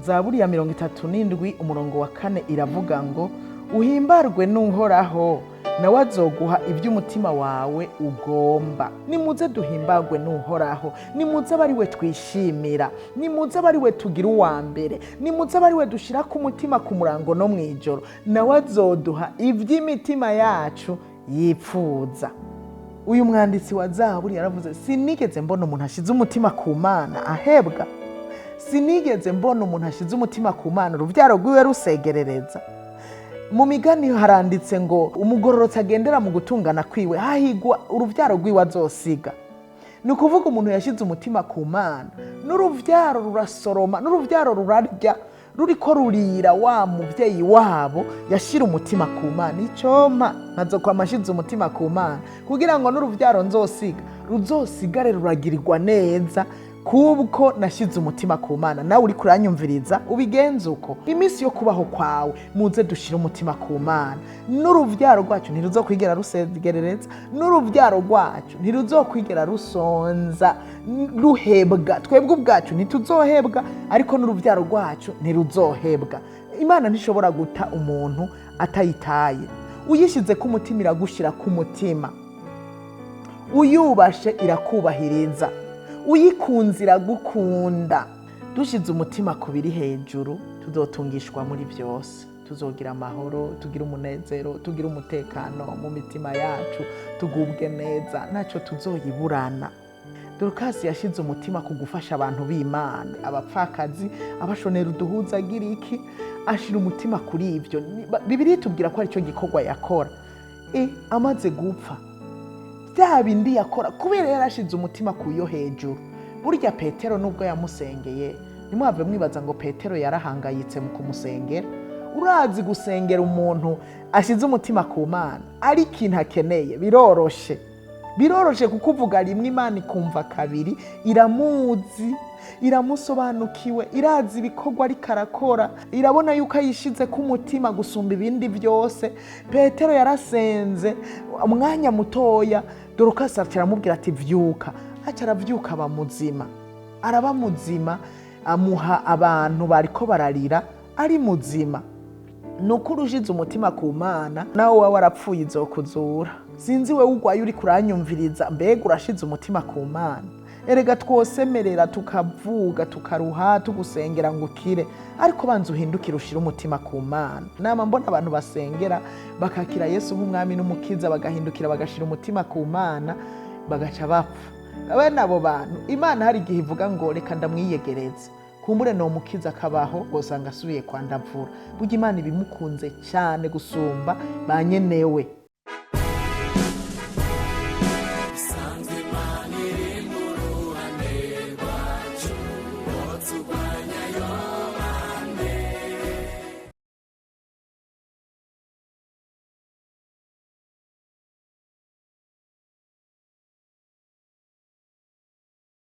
Zaburi ya 37 umurongo wa 4 iravuga ngo uhimbarwe n'Uhoraho nawe azoguha iby'umutima wawe ugomba. Nimuze duhimbarwe n'Uhoraho, nimuze abari we twishimira, nimuze abari we tugira uwa mbere, nimuze abari we dushira ku mutima ku murango no mwijoro, nawe azoduha iby'imitima yacu yipfuza. Uyu mwanditsi wa Zaburi yaravuze sinigeze mbona umuntu ashize umutima ku Mana ahebwa, sinigeze mbona umuntu ashize umutima ku Mana uruvyaro rwiwe rusegerereza. Mu migani haranditse ngo umugororotsi agendera mu gutungana kwiwe hahigwa uruvyaro rwiwe azosiga. Ni ukuvuga umuntu yashize umutima ku Mana n'uruvyaro rurasoroma, n'uruvyaro rurarya ruriko rurira wa muvyeyi wabo yashira umutima ku Mana. Icoma nkazokwama ashize umutima ku Mana kugira ngo n'uruvyaro nzosiga ruzosigare ruragirirwa neza kubwo nashize umutima ku Mana. Nawe uri kuranyumviriza ubigenze uko. Iminsi yo kubaho kwawe muze dushire umutima ku Mana, n'uruvyaro rwacu ntiruzokwigera rusegerereza, n'uruvyaro rwacu ntiruzokwigera rusonza ruhebwa. Twebwe ubwacu ntituzohebwa, ariko n'uruvyaro rwacu ntiruzohebwa. Imana ntishobora guta umuntu atayitaye. Uyishize ku mutima iragushira ku mutima, uyubashe irakubahiriza, uyikunze iragukunda. Dushize umutima ku biri hejuru tuzotungishwa muri byose, tuzogira amahoro, tugira umunezero, tugira umutekano mu mitima yacu, tugubwe neza, ntacyo tuzoyiburana. Dorukasi yashize umutima ku gufasha abantu b'Imana, abapfakazi, abashonera uduhuza agira iki, ashira umutima kuri ibyo. Bibiliya itubwira ko ari cyo gikorwa yakora. Amaze gupfa bya bindi yakora kubera yarashize umutima ku yo hejuru. Burya Petero nubwo yamusengeye, nimwave mwibaza ngo Petero yarahangayitse mu kumusengera. Urazi gusengera umuntu ashize umutima ku Mana ari ikintu akeneye biroroshe. Biroroshe kukuvuga rimwe Imana ikumva kabiri, iramuzi, iramusobanukiwe, irazi ibikorwa ariko arakora, irabona yuko ayishize ku mutima gusumba ibindi byose. Petero yarasenze umwanya mutoya, Dorukasi aramubwira ati vyuka. Aca aravyuka aba muzima, araba muzima, amuha abantu bariko bararira ari muzima. Nuko urushize umutima ku Mana nawe wawe warapfuye izokuzura. Sinzi we ugwaye uri kuranyumviriza, mbega urashize umutima ku Mana? Erega twosemerera tukavuga tukaruha tugusengera ngo ukire, ariko banza uhindukire ushira umutima ku Mana. Nama mbona abantu basengera bakakira Yesu nk'umwami n'umukiza, bagahindukira bagashira umutima ku Mana, bagaca bapfa. Abana abo bantu Imana hari igihe ivuga ngo reka ndamwiyegereza, kumbure no mukiza akabaho gosanga asubiye kwandavura. Burya Imana ibimukunze cyane gusumba banyenewe.